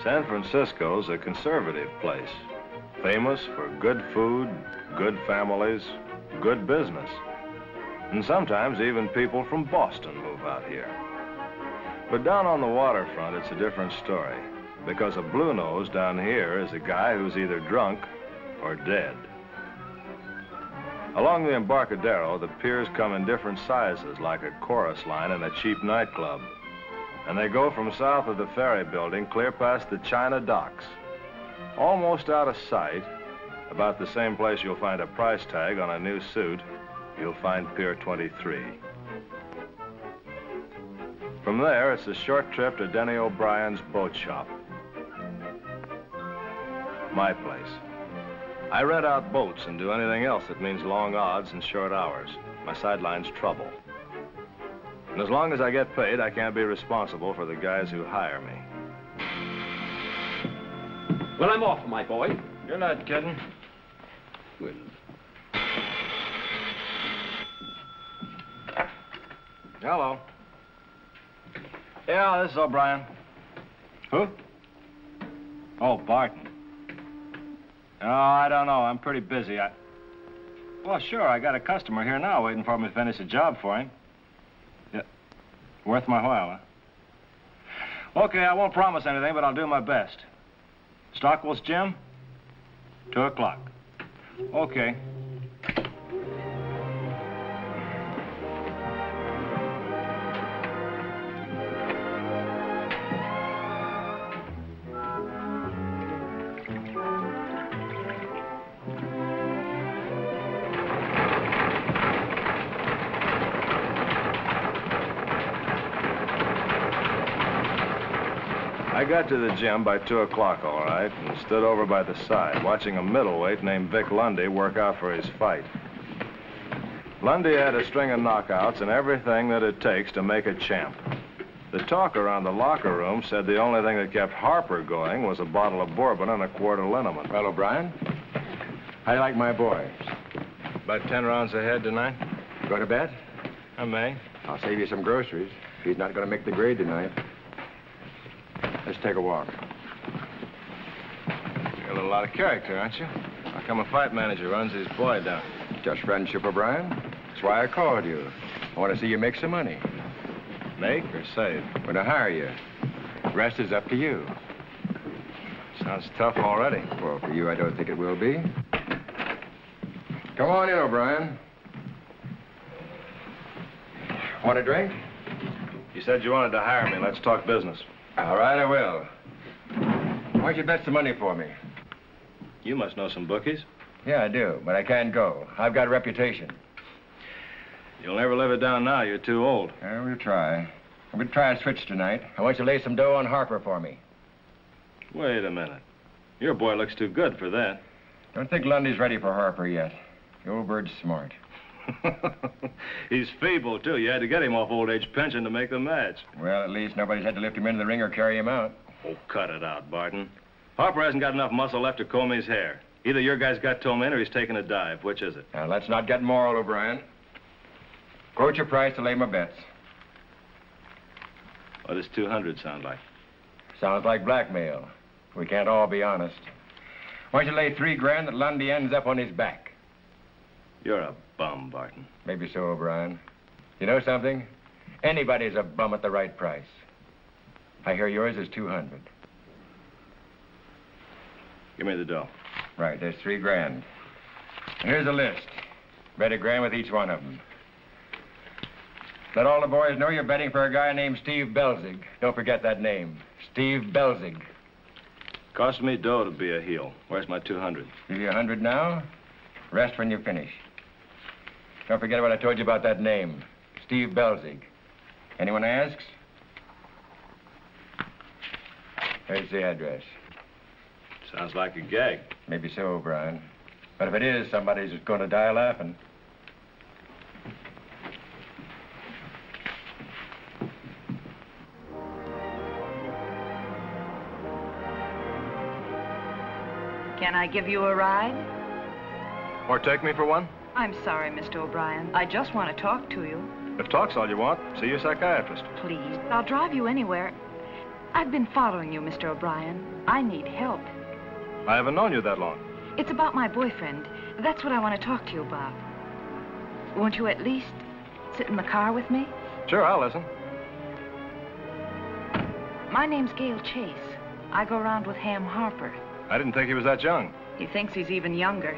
San Francisco's a conservative place, famous for good food, good families, good business. And sometimes even people from Boston move out here. But down on the waterfront, it's a different story, because a blue nose down here is a guy who's either drunk or dead. Along the Embarcadero, the piers come in different sizes, like a chorus line in a cheap nightclub. And they go from south of the ferry building clear past the China docks. Almost out of sight, about the same place you'll find a price tag on a new suit, you'll find Pier 23. From there, it's a short trip to Denny O'Brien's boat shop. My place. I rent out boats and do anything else that means long odds and short hours. My sideline's trouble. And as long as I get paid, I can't be responsible for the guys who hire me. Well, I'm off, my boy. You're not kidding. Well. Hello. Yeah, this is O'Brien. Who? Oh, Barton. Oh, I don't know. I'm pretty busy. Well, sure, I got a customer here now waiting for me to finish a job for him. Yeah. Worth my while, huh? Okay, I won't promise anything, but I'll do my best. Stockwell's Gym? 2 o'clock. Okay. I got to the gym by 2 o'clock, all right, and stood over by the side, watching a middleweight named Vic Lundy work out for his fight. Lundy had a string of knockouts and everything that it takes to make a champ. The talk around the locker room said the only thing that kept Harper going was a bottle of bourbon and a quart of liniment. Well, O'Brien, how do you like my boys? About 10 rounds ahead tonight. Go to bed? I may. I'll save you some groceries. He's not going to make the grade tonight. Let's take a walk. You're a little out of character, aren't you? How come a fight manager runs his boy down? Just friendship, O'Brien. That's why I called you. I want to see you make some money. Make or save? I'm going to hire you. The rest is up to you. Sounds tough already. Well, for you, I don't think it will be. Come on in, O'Brien. Want a drink? You said you wanted to hire me. Let's talk business. All right, I will. Why don't you bet some money for me? You must know some bookies. Yeah, I do, but I can't go. I've got a reputation. You'll never live it down now. You're too old. Yeah, we'll try. We'll try a switch tonight. I want you to lay some dough on Harper for me. Wait a minute. Your boy looks too good for that. Don't think Lundy's ready for Harper yet. The old bird's smart. He's feeble, too. You had to get him off old age pension to make the match. Well, at least nobody's had to lift him into the ring or carry him out. Oh, cut it out, Barton. Harper hasn't got enough muscle left to comb his hair. Either your guy's got toe in or he's taking a dive. Which is it? Now, let's not get moral, O'Brien. Quote your price to lay my bets. What does 200 sound like? Sounds like blackmail. We can't all be honest. Why don't you lay $3 grand that Lundy ends up on his back? You're a bum, Barton. Maybe so, O'Brien. You know something? Anybody's a bum at the right price. I hear yours is 200. Give me the dough. Right, there's $3 grand. And here's a list. Bet $1 grand with each one of them. Let all the boys know you're betting for a guy named Steve Belzig. Don't forget that name. Steve Belzig. Cost me dough to be a heel. Where's my 200? Give you 100 now. Rest when you finish. Don't forget what I told you about that name. Steve Belzig. Anyone asks? There's the address. Sounds like a gag. Maybe so, O'Brien. But if it is, somebody's going to die laughing. Can I give you a ride? Or take me for one? I'm sorry, Mr. O'Brien. I just want to talk to you. If talk's all you want, see your psychiatrist. Please, I'll drive you anywhere. I've been following you, Mr. O'Brien. I need help. I haven't known you that long. It's about my boyfriend. That's what I want to talk to you about. Won't you at least sit in the car with me? Sure, I'll listen. My name's Gail Chase. I go around with Ham Harper. I didn't think he was that young. He thinks he's even younger.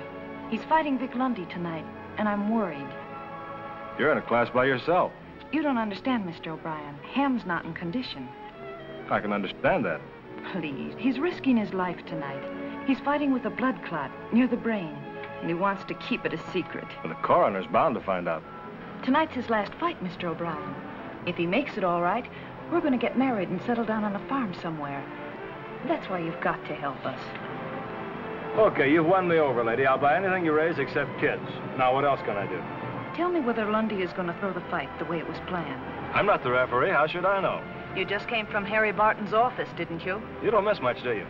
He's fighting Vic Lundy tonight, and I'm worried. You're in a class by yourself. You don't understand, Mr. O'Brien. Ham's not in condition. I can understand that. Please, he's risking his life tonight. He's fighting with a blood clot near the brain, and he wants to keep it a secret. But the coroner's bound to find out. Tonight's his last fight, Mr. O'Brien. If he makes it all right, we're going to get married and settle down on a farm somewhere. That's why you've got to help us. Okay, you've won me over, lady. I'll buy anything you raise except kids. Now, what else can I do? Tell me whether Lundy is going to throw the fight the way it was planned. I'm not the referee. How should I know? You just came from Harry Barton's office, didn't you? You don't miss much, do you?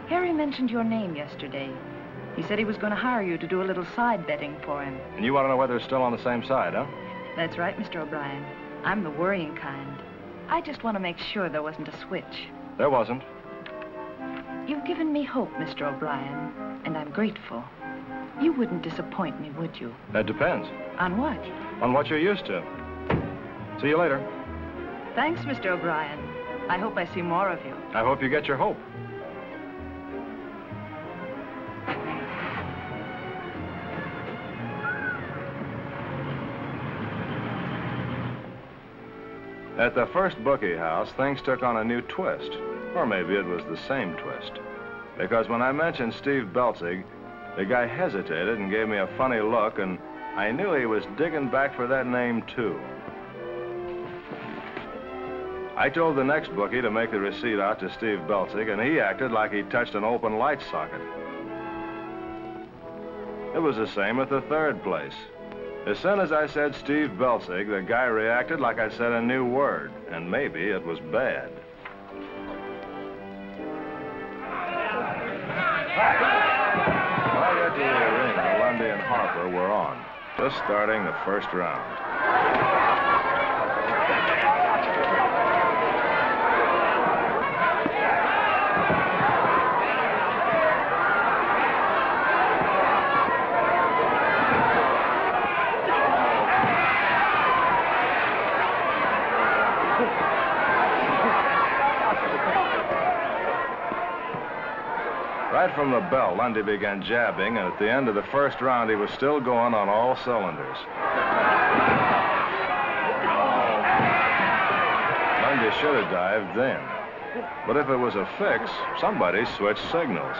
Harry mentioned your name yesterday. He said he was going to hire you to do a little side betting for him. And you want to know whether it's still on the same side, huh? That's right, Mr. O'Brien. I'm the worrying kind. I just want to make sure there wasn't a switch. There wasn't. You've given me hope, Mr. O'Brien, and I'm grateful. You wouldn't disappoint me, would you? That depends. On what? On what you're used to. See you later. Thanks, Mr. O'Brien. I hope I see more of you. I hope you get your hope. At the first bookie house, things took on a new twist. Or maybe it was the same twist. Because when I mentioned Steve Belzig, the guy hesitated and gave me a funny look, and I knew he was digging back for that name, too. I told the next bookie to make the receipt out to Steve Belzig, and he acted like he touched an open light socket. It was the same at the third place. As soon as I said Steve Belzig, the guy reacted like I said a new word, and maybe it was bad. When I got to the arena, Lundy and Harper were on, just starting the first round. Right from the bell, Lundy began jabbing, and at the end of the first round, he was still going on all cylinders. Lundy should have dived then. But if it was a fix, somebody switched signals.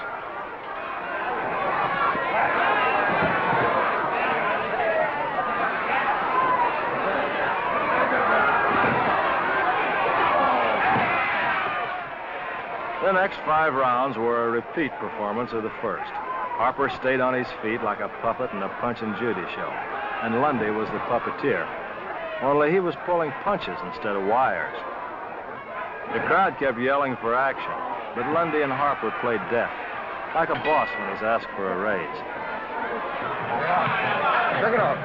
The next 5 rounds were a repeat performance of the first. Harper stayed on his feet like a puppet in a Punch and Judy show, and Lundy was the puppeteer. Only he was pulling punches instead of wires. The crowd kept yelling for action, but Lundy and Harper played deaf, like a boss when he's asked for a raise. Check it out.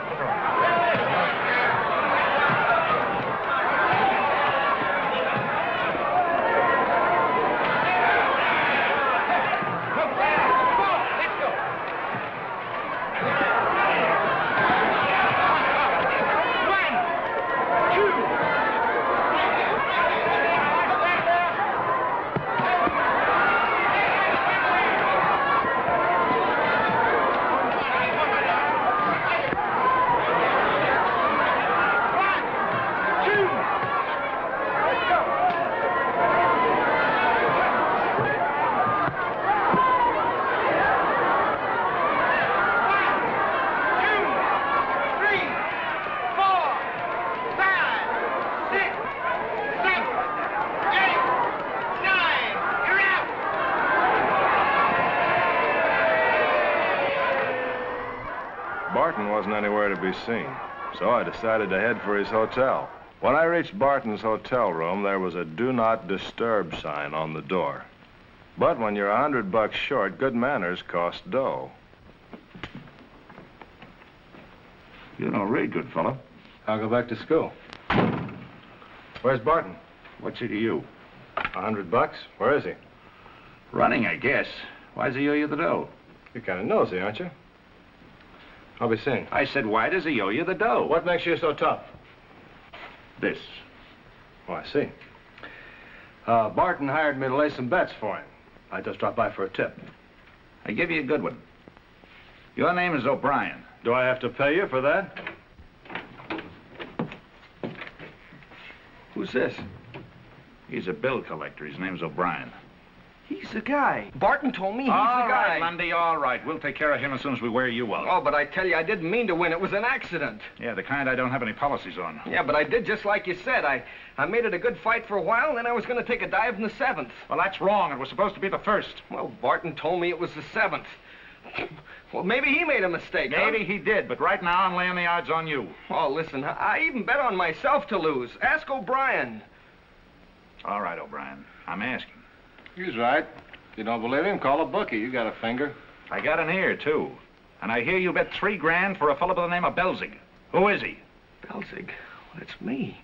Barton wasn't anywhere to be seen, so I decided to head for his hotel. When I reached Barton's hotel room, there was a "Do Not Disturb" sign on the door. But when you're $100 short, good manners cost dough. You don't read, good fellow. I'll go back to school. Where's Barton? What's he to you? $100? Where is he? Running, I guess. Why does he owe you the dough? You're kind of nosy, aren't you? I'll be seeing. I said, why does he owe you the dough? What makes you so tough? This. Oh, I see. Barton hired me to lay some bets for him. I just dropped by for a tip. I give you a good one. Your name is O'Brien. Do I have to pay you for that? Who's this? He's a bill collector. His name's O'Brien. He's the guy. Barton told me he's the All guy. right, Lundy, all right. We'll take care of him as soon as we wear you out. Oh, but I tell you, I didn't mean to win. It was an accident. Yeah, the kind I don't have any policies on. Yeah, but I did just like you said. I made it a good fight for a while, and then I was going to take a dive in the 7th. Well, that's wrong. It was supposed to be the 1st. Well, Barton told me it was the 7th. Well, maybe he made a mistake, Maybe he did, but right now I'm laying the odds on you. Huh? Oh, listen, I even bet on myself to lose. Ask O'Brien. All right, O'Brien. I'm asking. He's right. If you don't believe him, call a bookie. You got a finger. I got an ear, too. And I hear you bet $3 grand for a fellow by the name of Belzig. Who is he? Belzig? Well, that's me.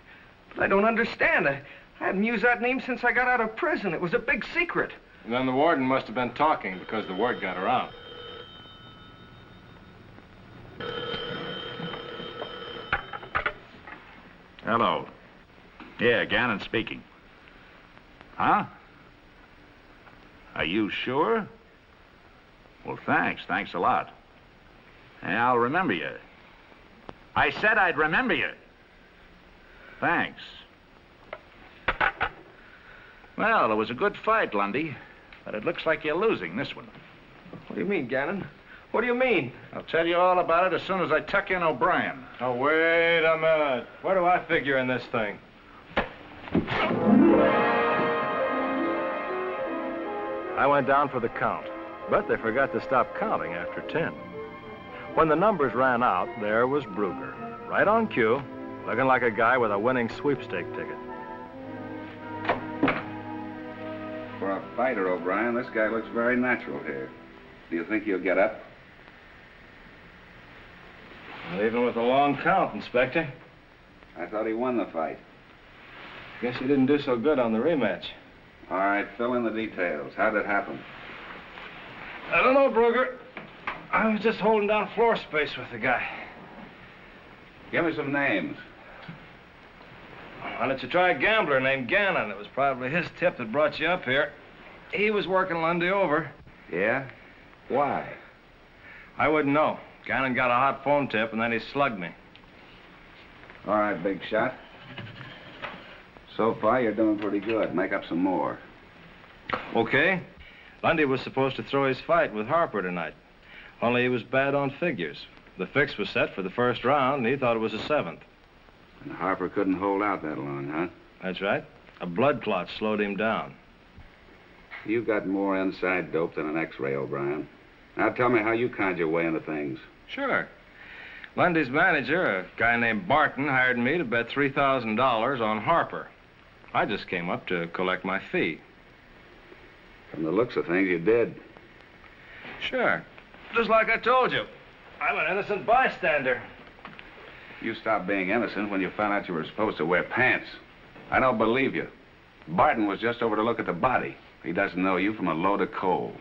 But I don't understand. I haven't used that name since I got out of prison. It was a big secret. And then the warden must have been talking because the word got around. Hello. Yeah, Gannon speaking. Huh? Are you sure? Well, thanks. Thanks a lot. Yeah, I'll remember you. I said I'd remember you. Thanks. Well, it was a good fight, Lundy. But it looks like you're losing this one. What do you mean, Gannon? What do you mean? I'll tell you all about it as soon as I tuck in O'Brien. Oh, wait a minute. Where do I figure in this thing? I went down for the count, but they forgot to stop counting after 10. When the numbers ran out, there was Brugger, right on cue, looking like a guy with a winning sweepstake ticket. For a fighter, O'Brien, this guy looks very natural here. Do you think he'll get up? Well, even with a long count, Inspector. I thought he won the fight. Guess he didn't do so good on the rematch. All right, fill in the details. How did it happen? I don't know, Brugger. I was just holding down floor space with the guy. Give me some names. Why don't you try a gambler named Gannon? It was probably his tip that brought you up here. He was working Lundy over. Yeah? Why? I wouldn't know. Gannon got a hot phone tip, and then he slugged me. All right, big shot. So far, you're doing pretty good. Make up some more. Okay. Lundy was supposed to throw his fight with Harper tonight. Only he was bad on figures. The fix was set for the first round, and he thought it was the 7th. And Harper couldn't hold out that long, huh? That's right. A blood clot slowed him down. You've got more inside dope than an X-ray, O'Brien. Now tell me how you conned your way into things. Sure. Lundy's manager, a guy named Barton, hired me to bet $3,000 on Harper. I just came up to collect my fee. From the looks of things, you did. Sure. Just like I told you. I'm an innocent bystander. You stopped being innocent when you found out you were supposed to wear pants. I don't believe you. Barton was just over to look at the body. He doesn't know you from a load of coal.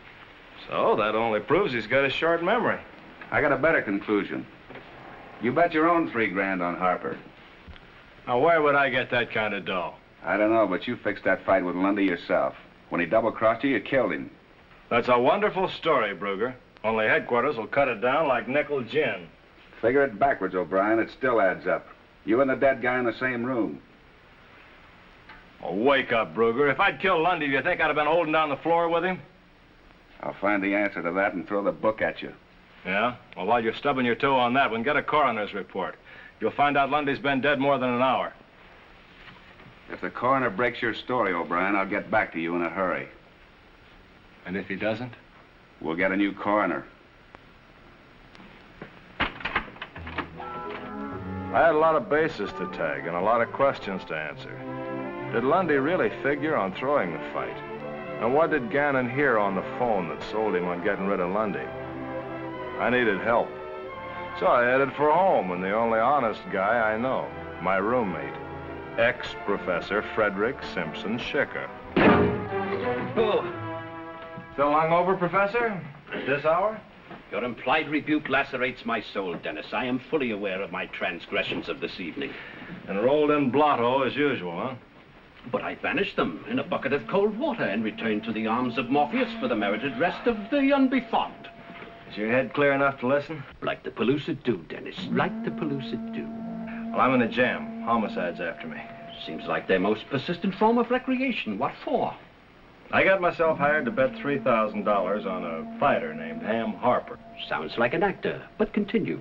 So that only proves he's got a short memory. I got a better conclusion. You bet your own $3 grand on Harper. Now, where would I get that kind of dough? I don't know, but you fixed that fight with Lundy yourself. When he double-crossed you, you killed him. That's a wonderful story, Brugger. Only headquarters will cut it down like nickel gin. Figure it backwards, O'Brien. It still adds up. You and the dead guy in the same room. Oh, wake up, Brugger. If I'd killed Lundy, do you think I'd have been holding down the floor with him? I'll find the answer to that and throw the book at you. Yeah? Well, while you're stubbing your toe on that one, get a coroner's report. You'll find out Lundy's been dead more than an hour. If the coroner breaks your story, O'Brien, I'll get back to you in a hurry. And if he doesn't? We'll get a new coroner. I had a lot of bases to tag and a lot of questions to answer. Did Lundy really figure on throwing the fight? And what did Gannon hear on the phone that sold him on getting rid of Lundy? I needed help. So I headed for home and the only honest guy I know, my roommate, ex-Professor Frederick Simpson Schicker. Oh, Still hungover, Professor? At this hour? your implied rebuke lacerates my soul, Dennis. I am fully aware of my transgressions of this evening. And rolled in blotto as usual, huh? But I banished them in a bucket of cold water and returned to the arms of Morpheus for the merited rest of the unbefond. Is your head clear enough to listen? Like the pellucid dew, Dennis. Like the pellucid dew. Well, I'm in a jam. Homicide's after me. Seems like their most persistent form of recreation. What for? I got myself hired to bet $3,000 on a fighter named Ham Harper. Sounds like an actor, but continue.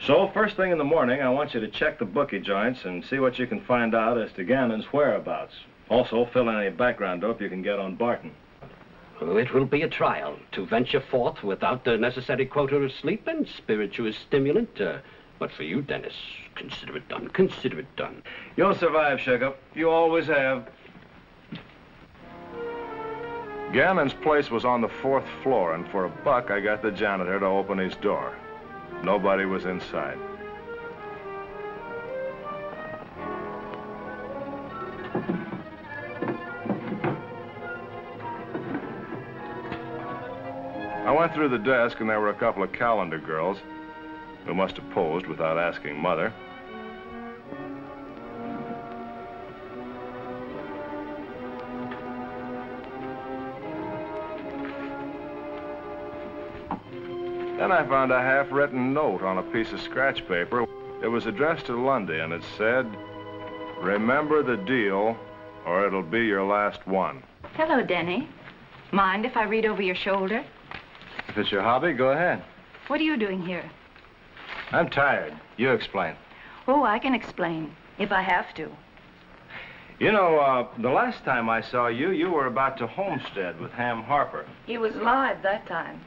So, first thing in the morning, I want you to check the bookie joints and see what you can find out as to Gannon's whereabouts. Also, fill in any background dope you can get on Barton. Oh, it will be a trial to venture forth without the necessary quota of sleep and spirituous stimulant. But for you, Dennis, consider it done. Consider it done. You'll survive, Shuggup. You always have. Gannon's place was on the 4th floor, and for $1, I got the janitor to open his door. Nobody was inside. I went through the desk, and there were a couple of calendar girls who must have posed without asking Mother. Then I found a half-written note on a piece of scratch paper. It was addressed to Lundy, and it said, "Remember the deal, or it'll be your last one." Hello, Denny. Mind if I read over your shoulder? If it's your hobby, go ahead. What are you doing here? I'm tired. You explain. Oh, I can explain, if I have to. You know, the last time I saw you, you were about to homestead with Ham Harper. He was live that time.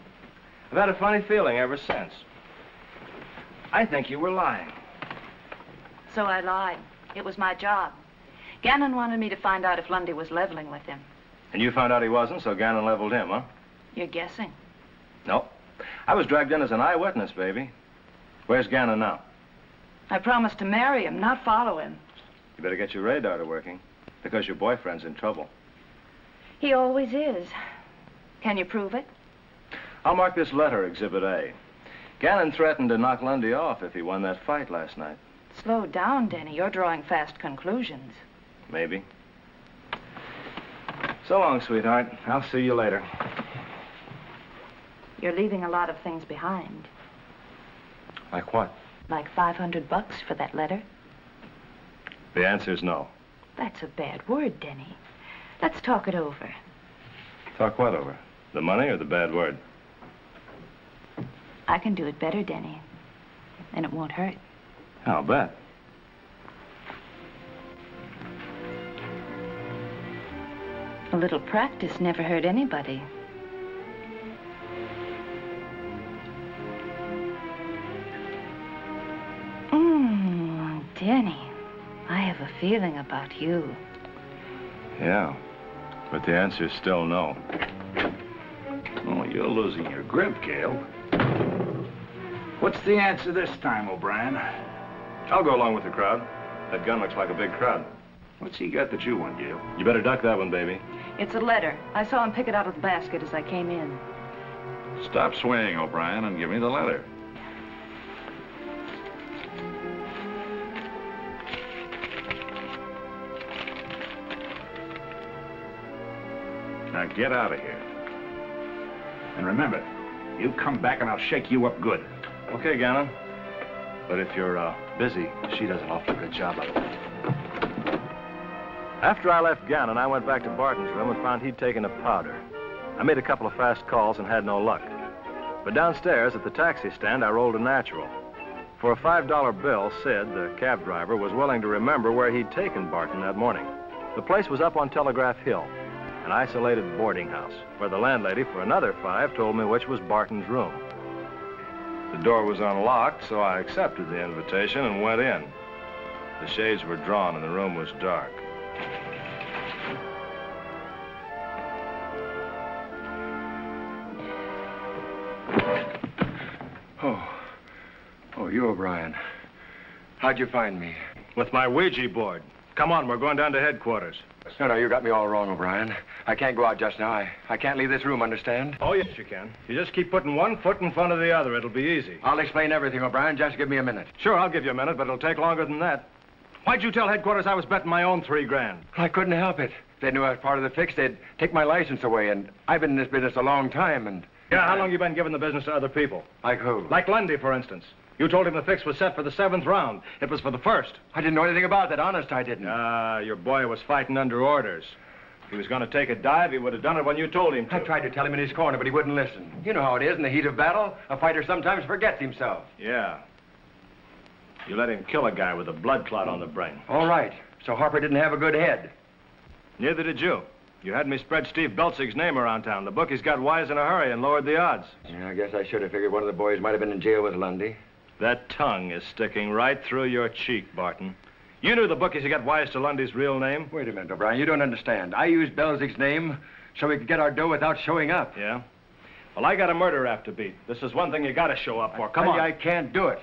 I've had a funny feeling ever since. I think you were lying. So I lied. It was my job. Gannon wanted me to find out if Lundy was leveling with him. And you found out he wasn't, so Gannon leveled him, huh? You're guessing. No. I was dragged in as an eyewitness, baby. Where's Gannon now? I promised to marry him, not follow him. You better get your radar to working, because your boyfriend's in trouble. He always is. Can you prove it? I'll mark this letter Exhibit A. Gannon threatened to knock Lundy off if he won that fight last night. Slow down, Denny. You're drawing fast conclusions. Maybe. So long, sweetheart. I'll see you later. You're leaving a lot of things behind. Like what? Like $500 for that letter. The answer's no. That's a bad word, Denny. Let's talk it over. Talk what over? The money or the bad word? I can do it better, Denny. And it won't hurt. I'll bet. A little practice never hurt anybody. Denny, I have a feeling about you. Yeah, but the answer's still no. Oh, you're losing your grip, Gale. What's the answer this time, O'Brien? I'll go along with the crowd. That gun looks like a big crowd. What's he got that you want, Gale? You better duck that one, baby. It's a letter. I saw him pick it out of the basket as I came in. Stop swaying, O'Brien, and give me the letter. Now get out of here. And remember, you come back and I'll shake you up good. Okay, Gannon. But if you're busy, she does an awfully good job of it. After I left Gannon, I went back to Barton's room and found he'd taken a powder. I made a couple of fast calls and had no luck. But downstairs at the taxi stand, I rolled a natural. For a $5 bill, Sid, the cab driver, was willing to remember where he'd taken Barton that morning. The place was up on Telegraph Hill, an isolated boarding house, where the landlady, for another $5, told me which was Barton's room. The door was unlocked, so I accepted the invitation and went in. The shades were drawn and the room was dark. Oh, you, O'Brien. How'd you find me? With my Ouija board. Come on, we're going down to headquarters. No, you got me all wrong, O'Brien. I can't go out just now. I can't leave this room, understand? Oh, yes, you can. You just keep putting one foot in front of the other. It'll be easy. I'll explain everything, O'Brien. Just give me a minute. Sure, I'll give you a minute, but it'll take longer than that. Why'd you tell headquarters I was betting my own $3 grand? I couldn't help it. If they knew I was part of the fix, they'd take my license away, and I've been in this business a long time, and... Yeah, how long you been giving the business to other people? Like who? Like Lundy, for instance. You told him the fix was set for the 7th round. It was for the 1st. I didn't know anything about that. Honest, I didn't. Your boy was fighting under orders. If he was going to take a dive, he would have done it when you told him to. I tried to tell him in his corner, but he wouldn't listen. You know how it is in the heat of battle. A fighter sometimes forgets himself. Yeah. You let him kill a guy with a blood clot on the brain. All right. So Harper didn't have a good head. Neither did you. You had me spread Steve Belzig's name around town. The bookies got wise in a hurry and lowered the odds. Yeah, I guess I should have figured one of the boys might have been in jail with Lundy. That tongue is sticking right through your cheek, Barton. You knew the bookies had got wise to Lundy's real name. Wait a minute, O'Brien. You don't understand. I used Belzig's name so we could get our dough without showing up. Yeah? Well, I got a murder rap to beat. This is one thing you got to show up for. Come on. I can't do it.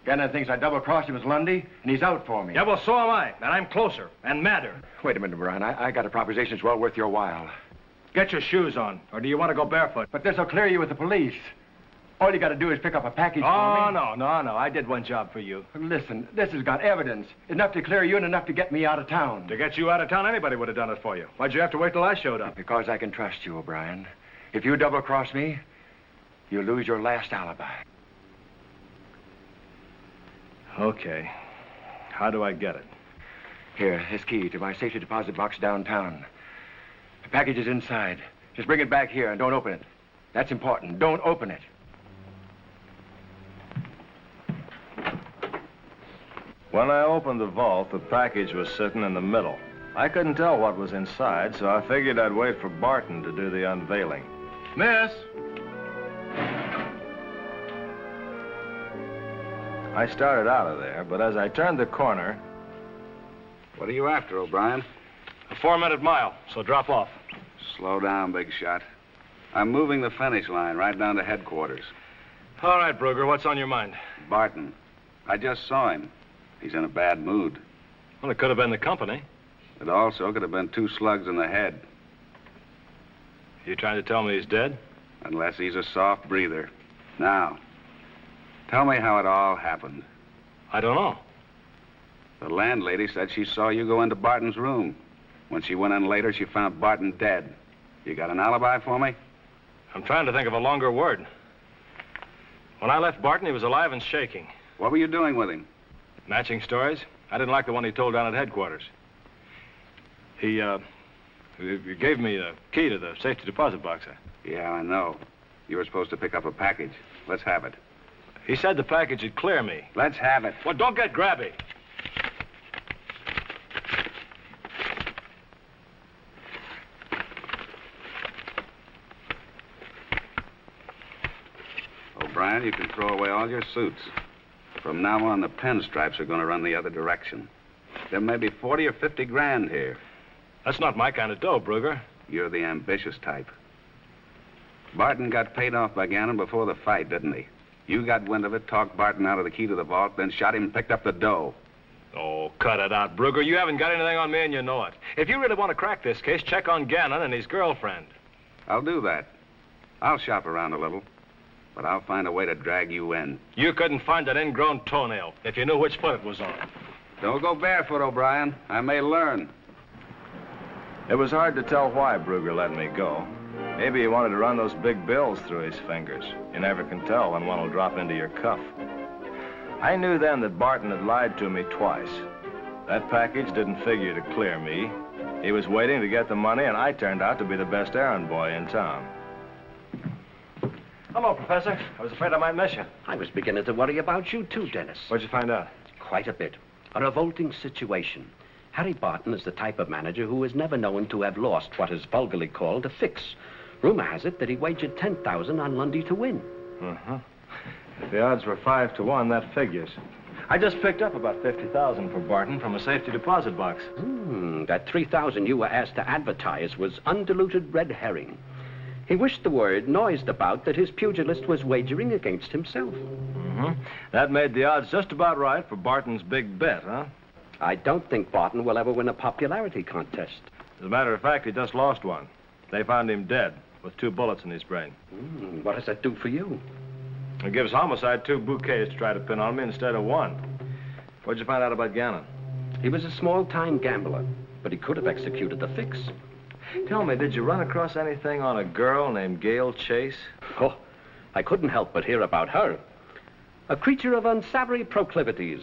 Gannon thinks I double-crossed him with Lundy, and he's out for me. Yeah, well, so am I. And I'm closer and madder. Wait a minute, O'Brien. I got a proposition that's well worth your while. Get your shoes on, or do you want to go barefoot? But this'll clear you with the police. All you got to do is pick up a package for me. Oh, no. I did one job for you. Listen, this has got evidence. Enough to clear you and enough to get me out of town. To get you out of town, anybody would have done it for you. Why'd you have to wait till I showed up? Because I can trust you, O'Brien. If you double-cross me, you'll lose your last alibi. Okay. How do I get it? Here, this key to my safety deposit box downtown. The package is inside. Just bring it back here and don't open it. That's important. Don't open it. When I opened the vault, the package was sitting in the middle. I couldn't tell what was inside, so I figured I'd wait for Barton to do the unveiling. Miss! I started out of there, but as I turned the corner... What are you after, O'Brien? A 4-minute mile, so drop off. Slow down, big shot. I'm moving the finish line right down to headquarters. All right, Brugger, what's on your mind? Barton. I just saw him. He's in a bad mood. Well, it could have been the company. It also could have been 2 slugs in the head. You trying to tell me he's dead? Unless he's a soft breather. Now, tell me how it all happened. I don't know. The landlady said she saw you go into Barton's room. When she went in later, she found Barton dead. You got an alibi for me? I'm trying to think of a longer word. When I left Barton, he was alive and shaking. What were you doing with him? Matching stories. I didn't like the one he told down at headquarters. He gave me the key to the safety deposit box. Yeah, I know. You were supposed to pick up a package. Let's have it. He said the package would clear me. Let's have it. Well, don't get grabby. O'Brien, you can throw away all your suits. From now on, the pinstripes are going to run the other direction. There may be 40 or 50 grand here. That's not my kind of dough, Brugger. You're the ambitious type. Barton got paid off by Gannon before the fight, didn't he? You got wind of it, talked Barton out of the key to the vault, then shot him and picked up the dough. Oh, cut it out, Brugger. You haven't got anything on me and you know it. If you really want to crack this case, check on Gannon and his girlfriend. I'll do that. I'll shop around a little. But I'll find a way to drag you in. You couldn't find that ingrown toenail if you knew which foot it was on. Don't go barefoot, O'Brien. I may learn. It was hard to tell why Brugger let me go. Maybe he wanted to run those big bills through his fingers. You never can tell when one will drop into your cuff. I knew then that Barton had lied to me twice. That package didn't figure to clear me. He was waiting to get the money, and I turned out to be the best errand boy in town. Hello, Professor. I was afraid I might miss you. I was beginning to worry about you, too, Dennis. What'd you find out? Quite a bit. A revolting situation. Harry Barton is the type of manager who is never known to have lost what is vulgarly called a fix. Rumor has it that he wagered $10,000 on Lundy to win. If the odds were 5 to 1, that figures. I just picked up about $50,000 for Barton from a safety deposit box. That $3,000 you were asked to advertise was undiluted red herring. He wished the word noised about that his pugilist was wagering against himself. That made the odds just about right for Barton's big bet, huh? I don't think Barton will ever win a popularity contest. As a matter of fact, he just lost one. They found him dead with 2 bullets in his brain. What does that do for you? It gives homicide 2 bouquets to try to pin on me instead of 1. What'd you find out about Gannon? He was a small-time gambler, but he could have executed the fix. Tell me, did you run across anything on a girl named Gail Chase? Oh, I couldn't help but hear about her. A creature of unsavory proclivities.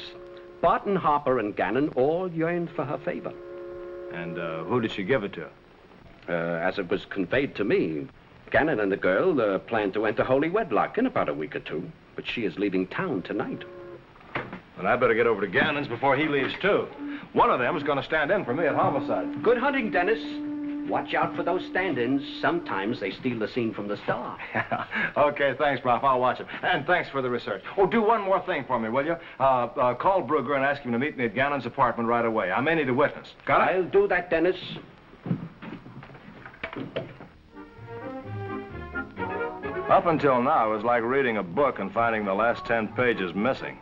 Barton, Harper, and Gannon all yearned for her favor. And who did she give it to? As it was conveyed to me, Gannon and the girl plan to enter holy wedlock in about a week or 2, but she is leaving town tonight. Then I better get over to Gannon's before he leaves, too. One of them is going to stand in for me at homicide. Good hunting, Dennis. Watch out for those stand-ins. Sometimes they steal the scene from the star. Okay, thanks, Prof. I'll watch him. And thanks for the research. Oh, do one more thing for me, will you? Call Brugger and ask him to meet me at Gannon's apartment right away. I may need a witness. Got it? I'll do that, Dennis. Up until now, it was like reading a book and finding the last 10 pages missing.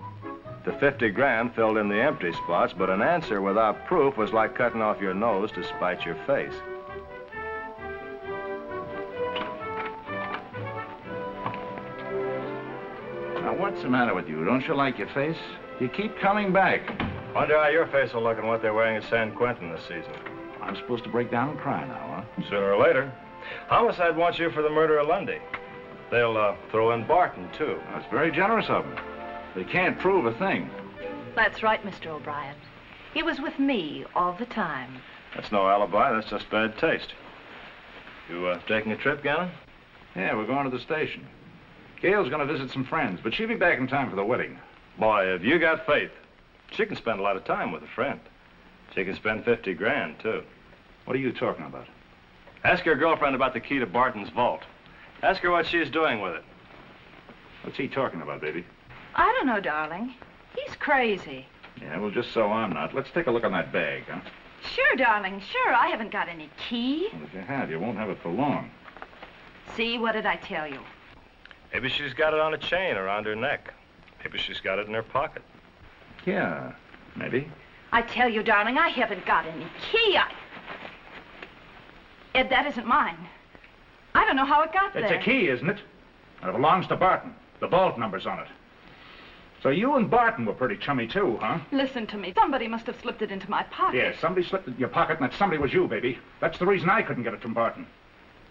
The 50 grand filled in the empty spots, but an answer without proof was like cutting off your nose to spite your face. Now, what's the matter with you? Don't you like your face? You keep coming back. Wonder how your face will look and what they're wearing at San Quentin this season. I'm supposed to break down and cry now, huh? Sooner or later. Homicide wants you for the murder of Lundy. They'll throw in Barton, too. That's very generous of them. They can't prove a thing. That's right, Mr. O'Brien. He was with me all the time. That's no alibi. That's just bad taste. You taking a trip, Gannon? Yeah, we're going to the station. Gail's going to visit some friends, but she'll be back in time for the wedding. Boy, have you got faith. She can spend a lot of time with a friend. She can spend 50 grand, too. What are you talking about? Ask your girlfriend about the key to Barton's vault. Ask her what she's doing with it. What's he talking about, baby? I don't know, darling. He's crazy. Yeah, well, just so I'm not. Let's take a look on that bag, huh? Sure, darling, sure. I haven't got any key. Well, if you have, you won't have it for long. See, what did I tell you? Maybe she's got it on a chain around her neck. Maybe she's got it in her pocket. Yeah, maybe. I tell you, darling, I haven't got any key. Ed, that isn't mine. I don't know how it got there. It's a key, isn't it? And it belongs to Barton. The vault number's on it. So you and Barton were pretty chummy, too, huh? Listen to me. Somebody must have slipped it into my pocket. Yes, somebody slipped it in your pocket, and that somebody was you, baby. That's the reason I couldn't get it from Barton.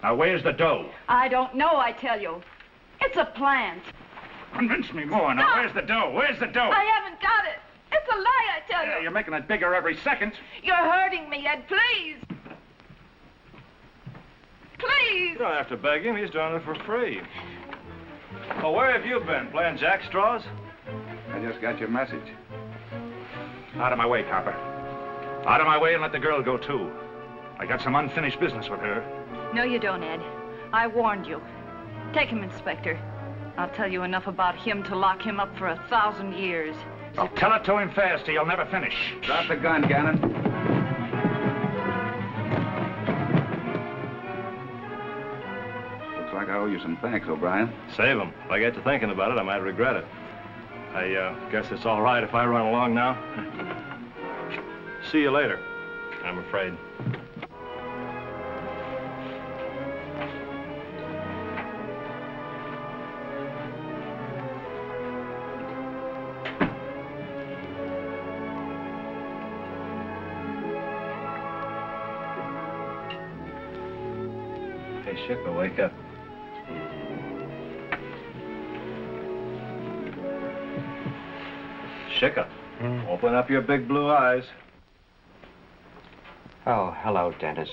Now, where's the dough? I don't know, I tell you. It's a plant. Convince me more. Now, where's the dough? Where's the dough? I haven't got it. It's a lie, I tell you. You're making it bigger every second. You're hurting me, Ed. Please. Please. You don't have to beg him. He's doing it for free. Well, where have you been? Playing jackstraws? I just got your message. Out of my way, copper. Out of my way and let the girl go, too. I got some unfinished business with her. No, you don't, Ed. I warned you. Take him, Inspector. I'll tell you enough about him to lock him up for 1,000 years. I'll tell it to him fast or you'll never finish. Drop the gun, Gannon. Looks like I owe you some thanks, O'Brien. Save him. If I get to thinking about it, I might regret it. I guess it's all right if I run along now. See you later, I'm afraid. Hey, Shipper, wake up. Shika, open up your big blue eyes. Oh, hello, Dennis.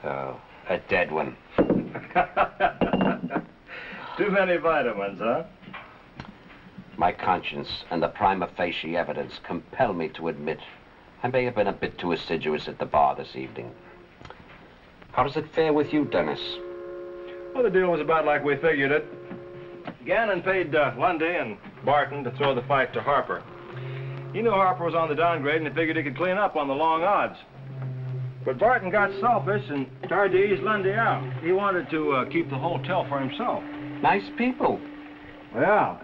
Oh, a dead one. Too many vitamins, huh? My conscience and the prima facie evidence compel me to admit I may have been a bit too assiduous at the bar this evening. How does it fare with you, Dennis? Well, the deal was about like we figured it. Gannon paid Lundy and Barton to throw the fight to Harper. He knew Harper was on the downgrade and he figured he could clean up on the long odds. But Barton got selfish and tried to ease Lundy out. He wanted to keep the hotel for himself. Nice people. Yeah.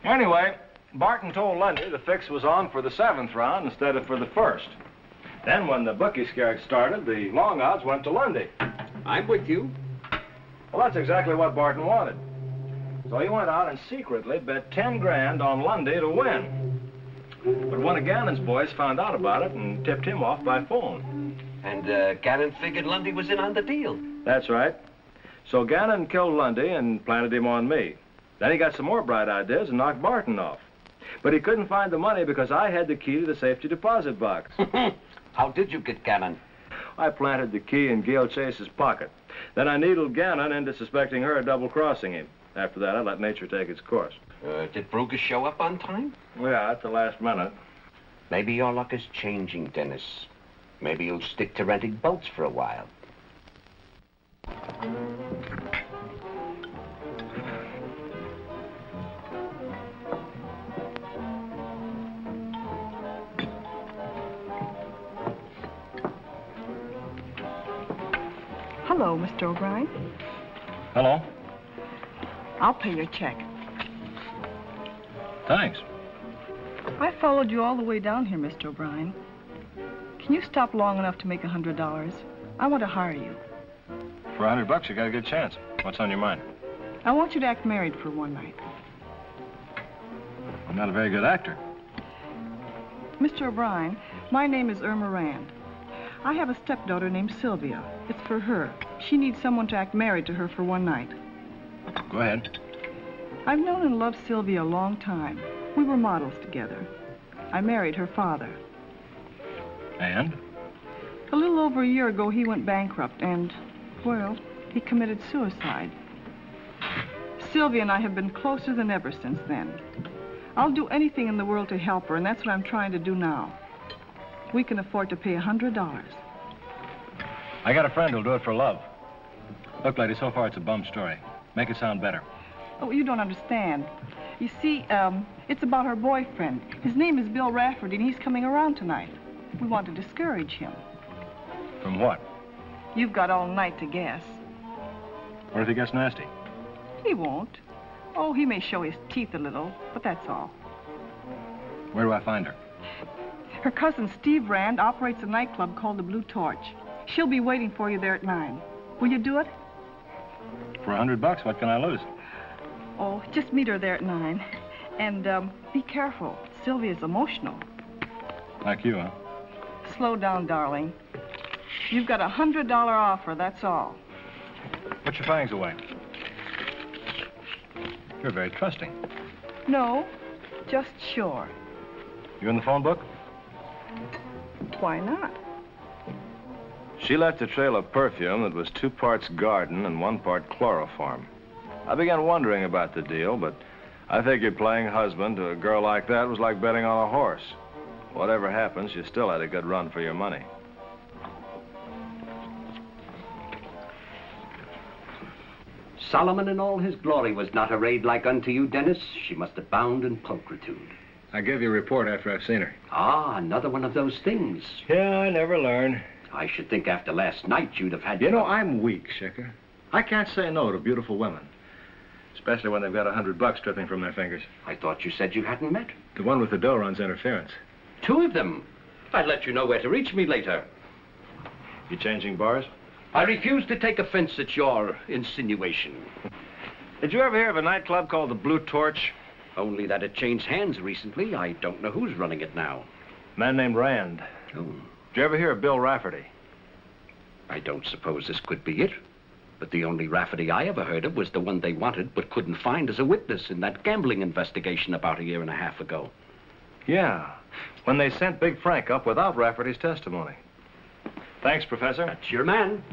Anyway, Barton told Lundy the fix was on for the 7th round instead of for the 1st. Then when the bookie scare started, the long odds went to Lundy. I'm with you. Well, that's exactly what Barton wanted. So he went out and secretly bet 10 grand on Lundy to win. But one of Gannon's boys found out about it and tipped him off by phone. And Gannon figured Lundy was in on the deal. That's right. So Gannon killed Lundy and planted him on me. Then he got some more bright ideas and knocked Barton off. But he couldn't find the money because I had the key to the safety deposit box. How did you get Gannon? I planted the key in Gail Chase's pocket. Then I needled Gannon into suspecting her of double-crossing him. After that, I let nature take its course. Did Brugger show up on time? Yeah, at the last minute. Maybe your luck is changing, Dennis. Maybe you'll stick to renting boats for a while. Hello, Mr. O'Brien. Hello. I'll pay your check. Thanks. I followed you all the way down here, Mr. O'Brien. Can you stop long enough to make $100? I want to hire you. For $100, you got a good chance. What's on your mind? I want you to act married for one night. I'm not a very good actor. Mr. O'Brien, my name is Irma Rand. I have a stepdaughter named Sylvia. It's for her. She needs someone to act married to her for one night. Go ahead. I've known and loved Sylvia a long time. We were models together. I married her father. And? A little over a year ago, he went bankrupt and, well, he committed suicide. Sylvia and I have been closer than ever since then. I'll do anything in the world to help her, and that's what I'm trying to do now. We can afford to pay $100. I got a friend who'll do it for love. Look, lady, so far it's a bum story. Make it sound better. Oh, you don't understand. You see, it's about her boyfriend. His name is Bill Rafferty, and he's coming around tonight. We want to discourage him. From what? You've got all night to guess. What if he gets nasty? He won't. Oh, he may show his teeth a little, but that's all. Where do I find her? Her cousin Steve Rand operates a nightclub called the Blue Torch. She'll be waiting for you there at 9. Will you do it? For $100, what can I lose? Oh, just meet her there at 9. And, be careful. Sylvia's emotional. Like you, huh? Slow down, darling. You've got a $100 offer, that's all. Put your fangs away. You're very trusting. No, just sure. You in the phone book? Why not? She left a trail of perfume that was 2 parts garden and 1 part chloroform. I began wondering about the deal, but I figured playing husband to a girl like that was like betting on a horse. Whatever happens, you still had a good run for your money. Solomon in all his glory was not arrayed like unto you, Dennis. She must abound in pulchritude. I'll give you a report after I've seen her. Ah, another one of those things. Yeah, I never learn. I should think after last night you'd have had... You know, I'm weak, Schicker. I can't say no to beautiful women. Especially when they've got $100 dripping from their fingers. I thought you said you hadn't met. The one with the dough runs interference. 2 of them. I'd let you know where to reach me later. You changing bars? I refuse to take offense at your insinuation. Did you ever hear of a nightclub called the Blue Torch? Only that it changed hands recently. I don't know who's running it now. A man named Rand. Oh. Did you ever hear of Bill Rafferty? I don't suppose this could be it. But the only Rafferty I ever heard of was the one they wanted but couldn't find as a witness in that gambling investigation about 1.5 years ago. Yeah, when they sent Big Frank up without Rafferty's testimony. Thanks, Professor. That's your man.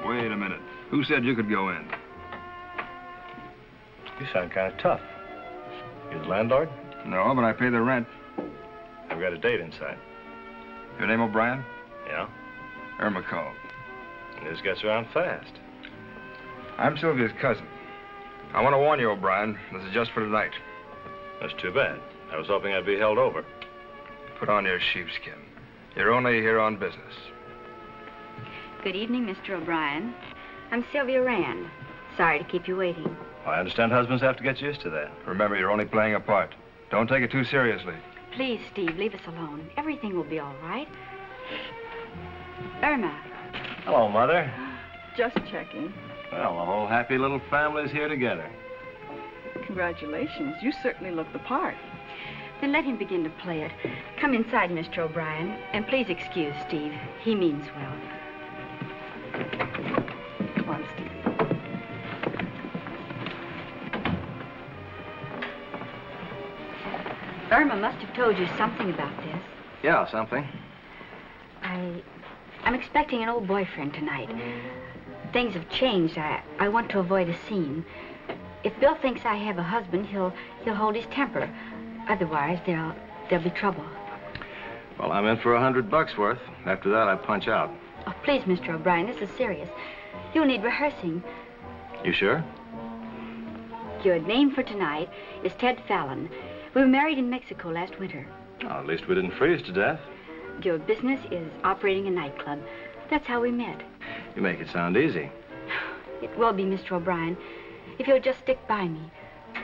Wait a minute. Who said you could go in? You sound kind of tough. You the landlord? No, but I pay the rent. I've got a date inside. Your name O'Brien? Yeah? Irma called. This gets around fast. I'm Sylvia's cousin. I want to warn you, O'Brien, this is just for tonight. That's too bad. I was hoping I'd be held over. Put on your sheepskin. You're only here on business. Good evening, Mr. O'Brien. I'm Sylvia Rand. Sorry to keep you waiting. I understand husbands have to get used to that. Remember, you're only playing a part. Don't take it too seriously. Please, Steve, leave us alone. Everything will be all right. Irma. Hello, Mother. Just checking. Well, the whole happy little family's here together. Congratulations. You certainly look the part. Then let him begin to play it. Come inside, Mr. O'Brien, and please excuse Steve. He means well. Come on, Stevie. Irma must have told you something about this. Yeah, something. I'm expecting an old boyfriend tonight. Things have changed. I want to avoid a scene. If Bill thinks I have a husband, he'll hold his temper. Otherwise, there'll be trouble. Well, I'm in for $100 worth. After that, I punch out. Oh, please, Mr. O'Brien, this is serious. You'll need rehearsing. You sure? Your name for tonight is Ted Fallon. We were married in Mexico last winter. Oh, at least we didn't freeze to death. Your business is operating a nightclub. That's how we met. You make it sound easy. It will be, Mr. O'Brien, if you'll just stick by me.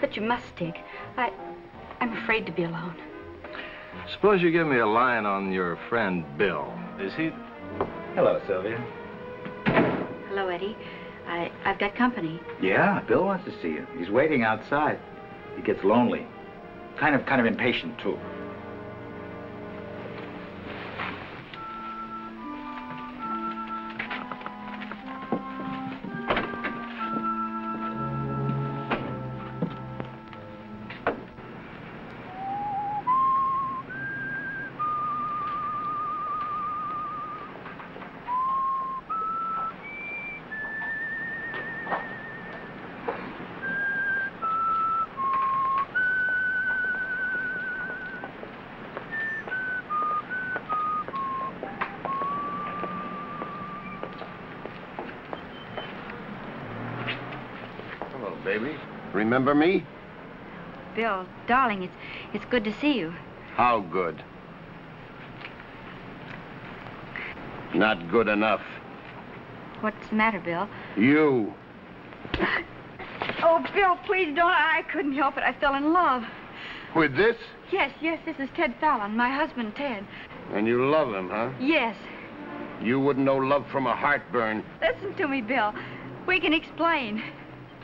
But you must stick. I'm afraid to be alone. Suppose you give me a line on your friend Bill. Is he... Hello, Sylvia. Hello, Eddie. I've got company. Yeah, Bill wants to see you. He's waiting outside. He gets lonely. Kind of impatient, too. Baby, remember me? Bill, darling, it's good to see you. How good? Not good enough. What's the matter, Bill? You. Oh, Bill, please don't. I couldn't help it. I fell in love. With this? Yes, this is Ted Fallon, my husband, Ted. And you love him, huh? Yes. You wouldn't know love from a heartburn. Listen to me, Bill. We can explain.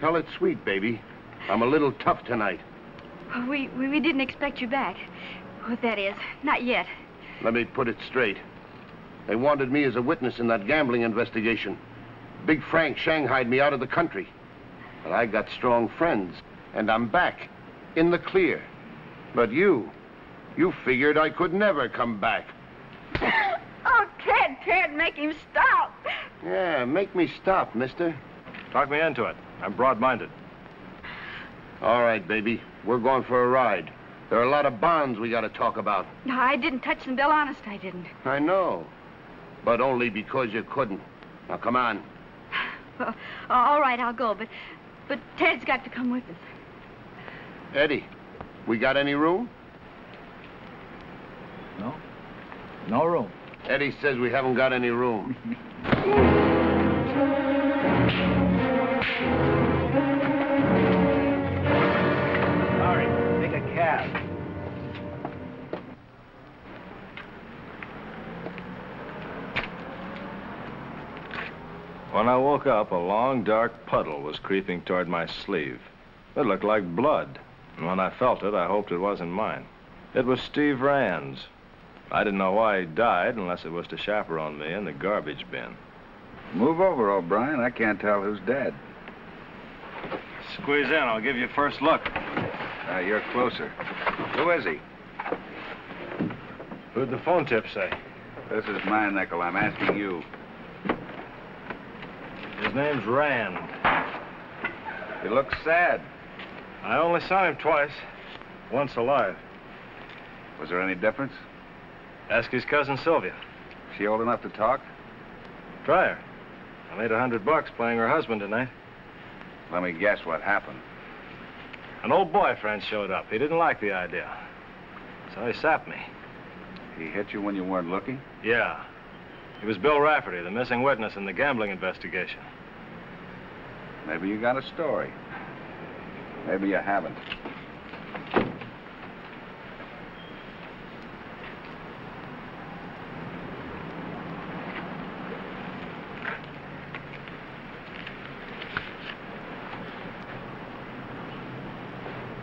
Tell it sweet, baby. I'm a little tough tonight. We didn't expect you back. Well, that is, not yet. Let me put it straight. They wanted me as a witness in that gambling investigation. Big Frank shanghaied me out of the country. But I got strong friends, and I'm back, in the clear. But you figured I could never come back. Oh, Ted, make him stop. Yeah, make me stop, mister. Talk me into it. I'm broad-minded. All right, baby. We're going for a ride. There are a lot of bonds we got to talk about. No, I didn't touch them, Bill. Honest, I didn't. I know. But only because you couldn't. Now, come on. Well, all right, I'll go, but Ted's got to come with us. Eddie, we got any room? No. No room. Eddie says we haven't got any room. Sorry, take a cab. When I woke up, a long, dark puddle was creeping toward my sleeve. It looked like blood, and when I felt it, I hoped it wasn't mine. It was Steve Rand's. I didn't know why he died unless it was to chaperone me in the garbage bin. Move over, O'Brien. I can't tell who's dead. Squeeze in. I'll give you first look. You're closer. Who is he? Who'd the phone tip say? This is my nickel. I'm asking you. His name's Rand. You look sad. I only saw him twice. Once alive. Was there any difference? Ask his cousin Sylvia. She old enough to talk? Try her. I made $100 playing her husband tonight. Let me guess what happened. An old boyfriend showed up. He didn't like the idea. So he sapped me. He hit you when you weren't looking? Yeah. He was Bill Rafferty, the missing witness in the gambling investigation. Maybe you got a story. Maybe you haven't.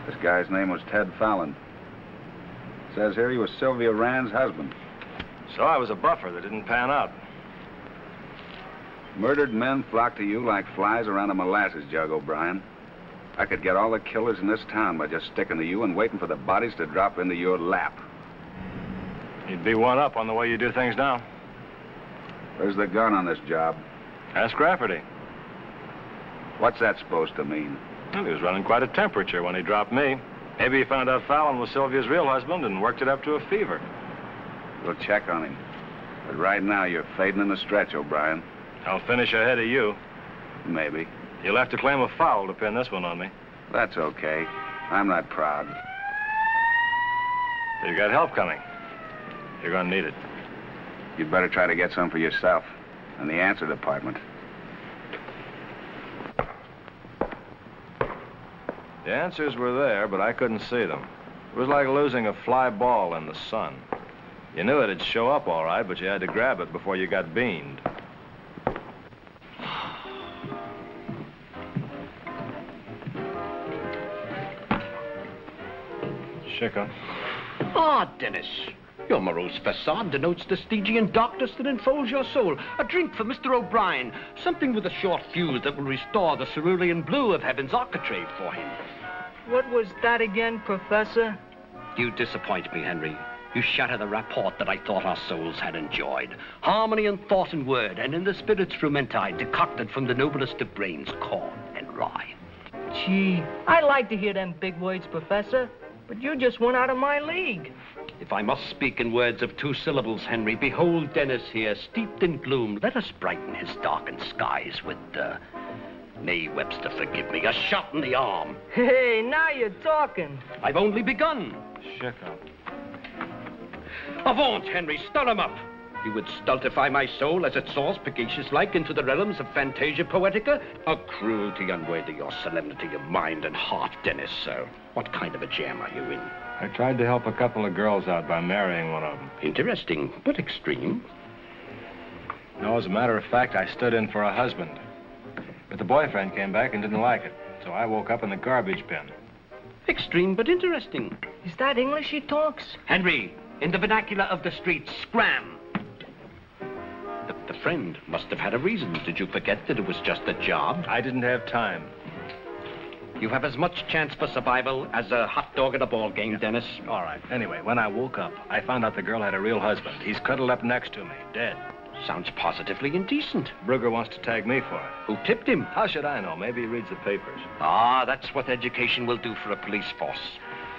This guy's name was Ted Fallon. Says here he was Sylvia Rand's husband. So I was a buffer that didn't pan out. Murdered men flock to you like flies around a molasses jug, O'Brien. I could get all the killers in this town by just sticking to you and waiting for the bodies to drop into your lap. You'd be one up on the way you do things now. Where's the gun on this job? Ask Rafferty. What's that supposed to mean? Well, he was running quite a temperature when he dropped me. Maybe he found out Fallon was Sylvia's real husband and worked it up to a fever. We'll check on him. But right now, you're fading in the stretch, O'Brien. I'll finish ahead of you. Maybe. You'll have to claim a foul to pin this one on me. That's okay. I'm not proud. You got help coming. You're gonna need it. You'd better try to get some for yourself in the answer department. The answers were there, but I couldn't see them. It was like losing a fly ball in the sun. You knew it'd show up all right, but you had to grab it before you got beamed. Chico. Ah, Dennis. Your morose facade denotes the Stygian darkness that enfolds your soul. A drink for Mr. O'Brien. Something with a short fuse that will restore the cerulean blue of heaven's architrave for him. What was that again, Professor? You disappoint me, Henry. You shatter the rapport that I thought our souls had enjoyed. Harmony in thought and word, and in the spirit's frumenti decocted from the noblest of brains, corn and rye. Gee, I like to hear them big words, Professor, but you just went out of my league. If I must speak in words of 2 syllables, Henry, behold Dennis here, steeped in gloom. Let us brighten his darkened skies with, may Webster forgive me, a shot in the arm. Hey, now you're talking. I've only begun. Chico. Avaunt, Henry, stir him up. You would stultify my soul as it soars pagacious-like into the realms of Fantasia Poetica? A cruelty unworthy your solemnity of mind and heart, Dennis, sir. What kind of a jam are you in? I tried to help a couple of girls out by marrying one of them. Interesting, but extreme. No, as a matter of fact, I stood in for a husband. But the boyfriend came back and didn't like it, so I woke up in the garbage bin. Extreme, but interesting. Is that English he talks? Henry, in the vernacular of the streets, scram. The friend must have had a reason. Did you forget that it was just a job? I didn't have time. You have as much chance for survival as a hot dog at a ball game, yeah. Dennis. All right. Anyway, when I woke up, I found out the girl had a real husband. He's cuddled up next to me, dead. Sounds positively indecent. Brugger wants to tag me for it. Who tipped him? How should I know? Maybe he reads the papers. Ah, that's what education will do for a police force.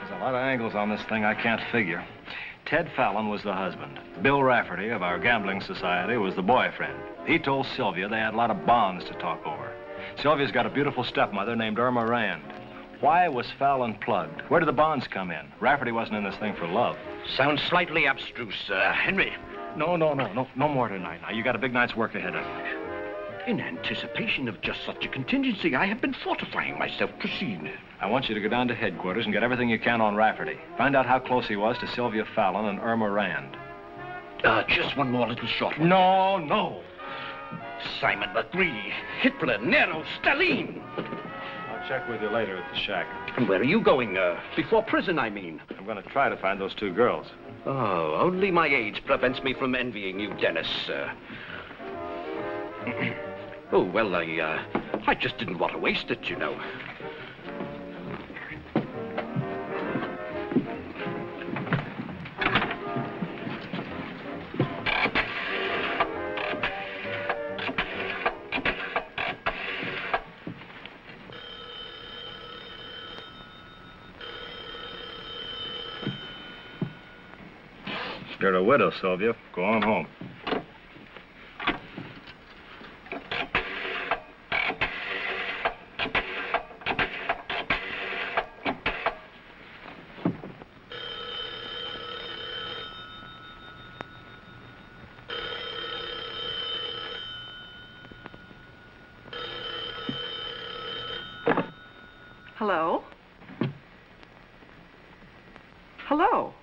There's a lot of angles on this thing I can't figure. Ted Fallon was the husband. Bill Rafferty of our gambling society was the boyfriend. He told Sylvia they had a lot of bonds to talk over. Sylvia's got a beautiful stepmother named Irma Rand. Why was Fallon plugged? Where did the bonds come in? Rafferty wasn't in this thing for love. Sounds slightly abstruse, Henry. No more tonight. Now, you got a big night's work ahead of you. In anticipation of just such a contingency, I have been fortifying myself. Proceed. I want you to go down to headquarters and get everything you can on Rafferty. Find out how close he was to Sylvia Fallon and Irma Rand. Just one more little short one. No. Simon McGree, Hitler, Nero, Stalin. I'll check with you later at the shack. And where are you going? Before prison, I mean. I'm going to try to find those 2 girls. Oh, only my age prevents me from envying you, Dennis. Oh, well, I just didn't want to waste it, you know. You're a widow, Sylvia. Go on home. Hello? Hello?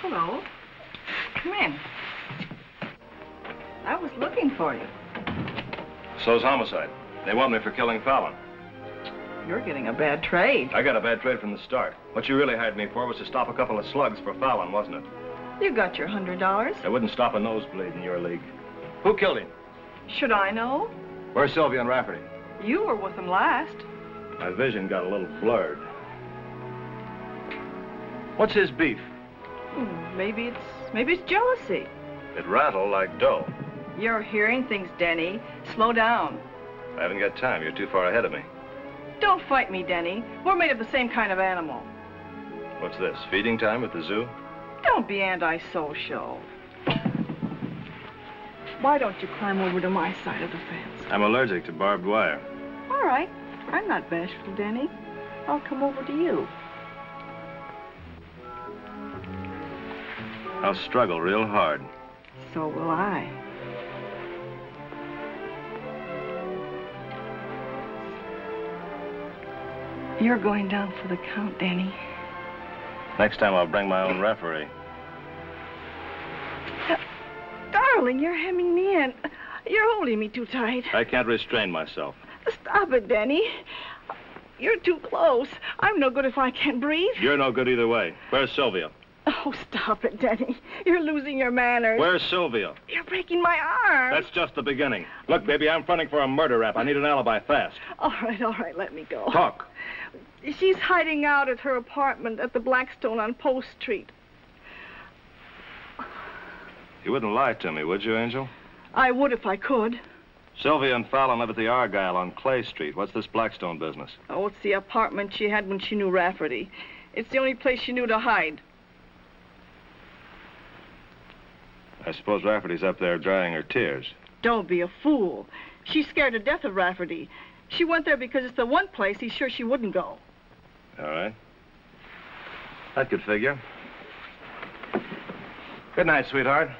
Hello? Come in. I was looking for you. So's homicide. They want me for killing Fallon. You're getting a bad trade. I got a bad trade from the start. What you really hired me for was to stop a couple of slugs for Fallon, wasn't it? You got your $100. I wouldn't stop a nosebleed in your league. Who killed him? Should I know? Where's Sylvia and Rafferty? You were with them last. My vision got a little blurred. What's his beef? Maybe it's jealousy. It rattled like dough. You're hearing things, Denny. Slow down. I haven't got time. You're too far ahead of me. Don't fight me, Denny. We're made of the same kind of animal. What's this, feeding time at the zoo? Don't be antisocial. Why don't you climb over to my side of the fence? I'm allergic to barbed wire. All right. I'm not bashful, Denny. I'll come over to you. I'll struggle real hard. So will I. You're going down for the count, Danny. Next time I'll bring my own referee. Darling, you're hemming me in. You're holding me too tight. I can't restrain myself. Stop it, Danny. You're too close. I'm no good if I can't breathe. You're no good either way. Where's Sylvia? Oh, stop it, Denny. You're losing your manners. Where's Sylvia? You're breaking my arm. That's just the beginning. Look, baby, I'm fronting for a murder rap. I need an alibi fast. All right, let me go. Talk. She's hiding out at her apartment at the Blackstone on Post Street. You wouldn't lie to me, would you, Angel? I would if I could. Sylvia and Fallon live at the Argyle on Clay Street. What's this Blackstone business? Oh, it's the apartment she had when she knew Rafferty. It's the only place she knew to hide. I suppose Rafferty's up there drying her tears. Don't be a fool. She's scared to death of Rafferty. She went there because it's the one place he's sure she wouldn't go. All right. That could figure. Good night, sweetheart.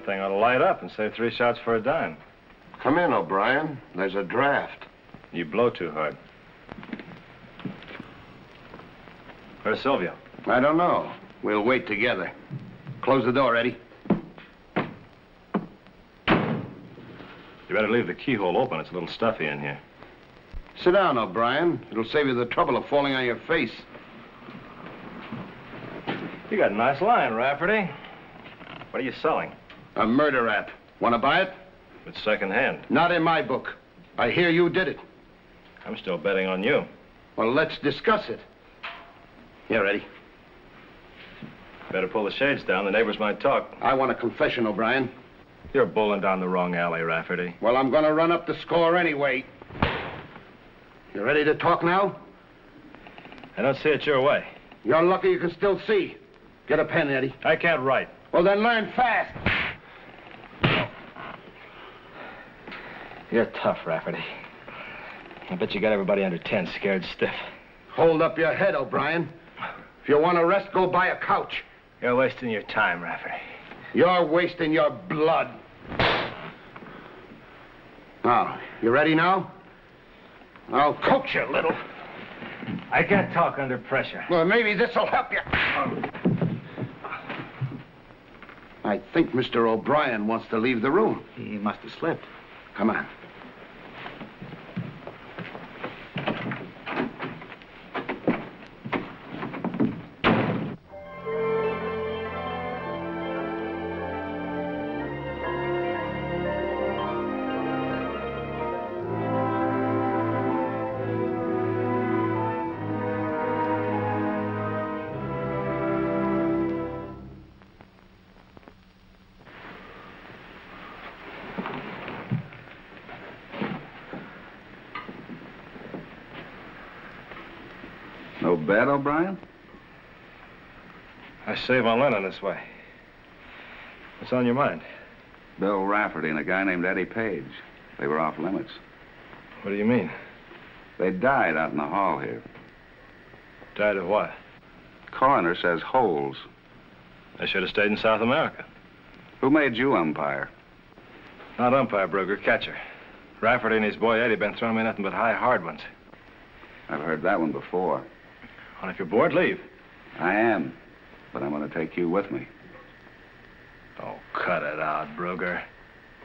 Thing ought to light up and say 3 shots for a dime. Come in, O'Brien. There's a draft. You blow too hard. Where's Sylvia? I don't know. We'll wait together. Close the door, Eddie. You better leave the keyhole open. It's a little stuffy in here. Sit down, O'Brien. It'll save you the trouble of falling on your face. You got a nice line, Rafferty. What are you selling? A murder rap. Want to buy it? It's second-hand. Not in my book. I hear you did it. I'm still betting on you. Well, let's discuss it. Here, Eddie. Better pull the shades down. The neighbors might talk. I want a confession, O'Brien. You're bowling down the wrong alley, Rafferty. Well, I'm going to run up the score anyway. You ready to talk now? I don't see it your way. You're lucky you can still see. Get a pen, Eddie. I can't write. Well, then learn fast. You're tough, Rafferty. I bet you got everybody under 10 scared stiff. Hold up your head, O'Brien. If you want to rest, go buy a couch. You're wasting your time, Rafferty. You're wasting your blood. Now, you ready now? I'll coach you a little. I can't talk under pressure. Well, maybe this'll help you. I think Mr. O'Brien wants to leave the room. He must have slipped. Come on. No bet, O'Brien? I save on linen this way. What's on your mind? Bill Rafferty and a guy named Eddie Page. They were off limits. What do you mean? They died out in the hall here. Died of what? Coroner says holes. I should have stayed in South America. Who made you umpire? Not umpire, Brugger, catcher. Rafferty and his boy Eddie been throwing me nothing but high hard ones. I've heard that one before. Well, if you're bored, leave. I am, but I'm going to take you with me. Oh, cut it out, Brugger.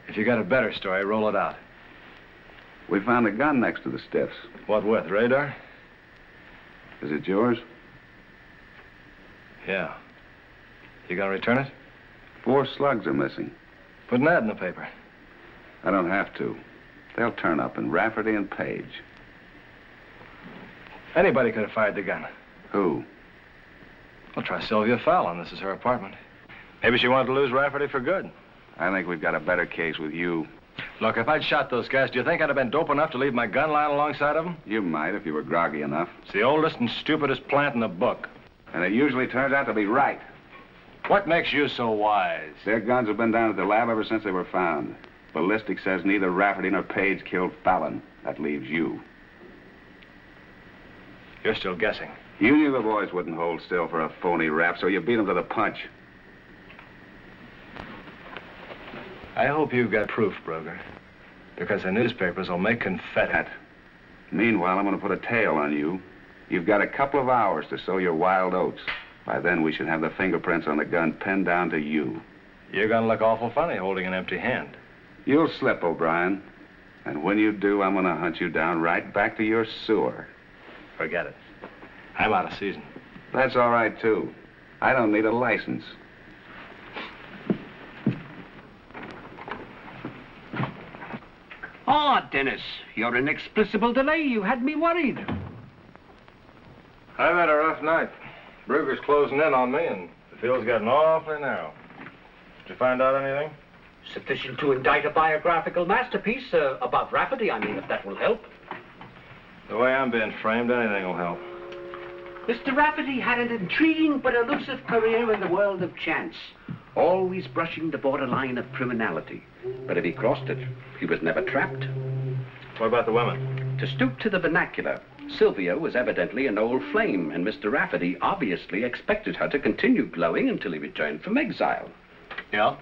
If you got a better story, roll it out. We found a gun next to the stiffs. What with, radar? Is it yours? Yeah. You gonna return it? 4 slugs are missing. Put an ad in the paper. I don't have to. They'll turn up in Rafferty and Page. Anybody could have fired the gun. Who? Well, try Sylvia Fallon. This is her apartment. Maybe she wanted to lose Rafferty for good. I think we've got a better case with you. Look, if I'd shot those guys, do you think I'd have been dope enough to leave my gun lying alongside of them? You might if you were groggy enough. It's the oldest and stupidest plant in the book. And it usually turns out to be right. What makes you so wise? Their guns have been down at the lab ever since they were found. Ballistics says neither Rafferty nor Page killed Fallon. That leaves you. You're still guessing. You knew the boys wouldn't hold still for a phony rap, so you beat them to the punch. I hope you've got proof, Brugger. Because the newspapers will make confetti. Meanwhile, I'm going to put a tail on you. You've got a couple of hours to sow your wild oats. By then, we should have the fingerprints on the gun pinned down to you. You're going to look awful funny holding an empty hand. You'll slip, O'Brien. And when you do, I'm going to hunt you down right back to your sewer. Forget it. I'm out of season. That's all right, too. I don't need a license. Ah, Dennis, your inexplicable delay. You had me worried. I've had a rough night. Brugger's closing in on me, and the field's getting awfully narrow. Did you find out anything? Sufficient to indict a biographical masterpiece about Rafferty, I mean, if that will help. The way I'm being framed, anything will help. Mr. Rafferty had an intriguing but elusive career in the world of chance, always brushing the borderline of criminality. But if he crossed it, he was never trapped. What about the women? To stoop to the vernacular, Sylvia was evidently an old flame, and Mr. Rafferty obviously expected her to continue glowing until he returned from exile. Yeah?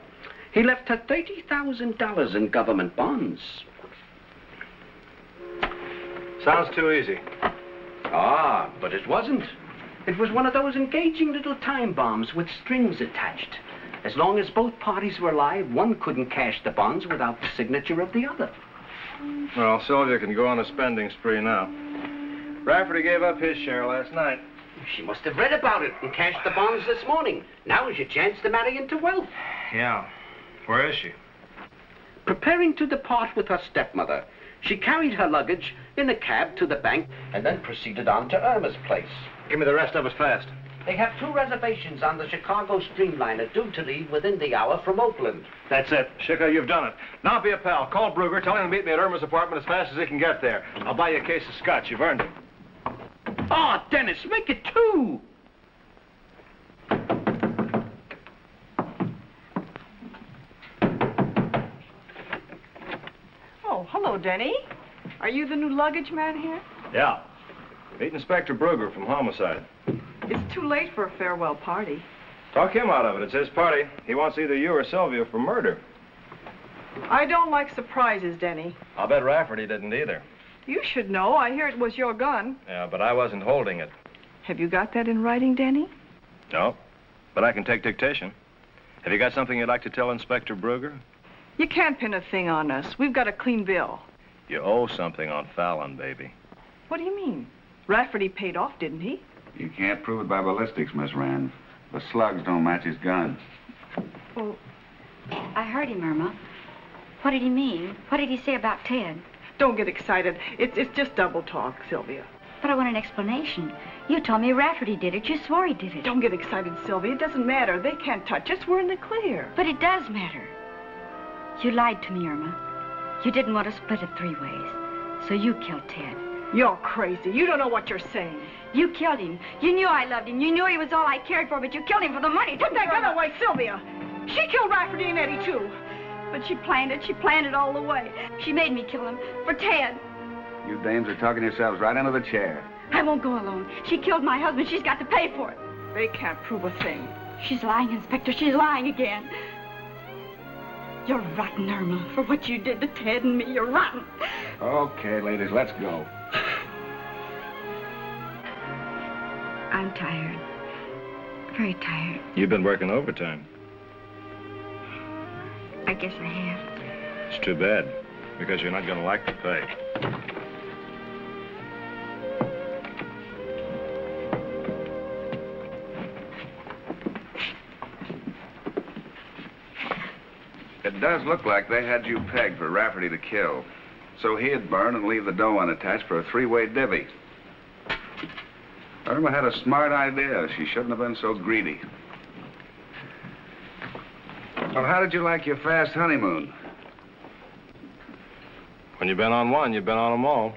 He left her $30,000 in government bonds. Sounds too easy. Ah, but it wasn't. It was one of those engaging little time bombs with strings attached. As long as both parties were alive, one couldn't cash the bonds without the signature of the other. Well, Sylvia can go on a spending spree now. Rafferty gave up his share last night. She must have read about it and cashed the bonds this morning. Now is your chance to marry into wealth. Yeah. Where is she? Preparing to depart with her stepmother. She carried her luggage in a cab to the bank and then proceeded on to Irma's place. Give me the rest of it fast. They have 2 reservations on the Chicago Streamliner due to leave within the hour from Oakland. That's it. Shika, you've done it. Now be a pal. Call Brugger. Tell him to meet me at Irma's apartment as fast as he can get there. I'll buy you a case of scotch. You've earned it. Ah, Dennis, make it 2. Oh, hello, Denny. Are you the new luggage man here? Yeah. Meet Inspector Brugger from Homicide. It's too late for a farewell party. Talk him out of it. It's his party. He wants either you or Sylvia for murder. I don't like surprises, Denny. I'll bet Rafferty didn't either. You should know. I hear it was your gun. Yeah, but I wasn't holding it. Have you got that in writing, Denny? No, but I can take dictation. Have you got something you'd like to tell Inspector Brugger? You can't pin a thing on us. We've got a clean bill. You owe something on Fallon, baby. What do you mean? Rafferty paid off, didn't he? You can't prove it by ballistics, Miss Rand. The slugs don't match his gun. Well, I heard him, Irma. What did he mean? What did he say about Ted? Don't get excited. It's just double talk, Sylvia. But I want an explanation. You told me Rafferty did it. You swore he did it. Don't get excited, Sylvia. It doesn't matter. They can't touch us. We're in the clear. But it does matter. You lied to me, Irma. You didn't want to split it 3 ways. So you killed Ted. You're crazy. You don't know what you're saying. You killed him. You knew I loved him. You knew he was all I cared for, but you killed him for the money. Put that gun away, Sylvia. She killed Rafferty and Eddie, too. But she planned it. She planned it all the way. She made me kill him for Ted. You dames are talking yourselves right into the chair. I won't go alone. She killed my husband. She's got to pay for it. They can't prove a thing. She's lying, Inspector. She's lying again. You're rotten, Irma, for what you did to Ted and me. You're rotten. Okay, ladies, let's go. I'm tired. Very tired. You've been working overtime. I guess I have. It's too bad, because you're not going to like the pay. It does look like they had you pegged for Rafferty to kill. So he'd burn and leave the dough unattached for a three-way divvy. Irma had a smart idea. She shouldn't have been so greedy. Well, how did you like your fast honeymoon? When you've been on one, you've been on them all.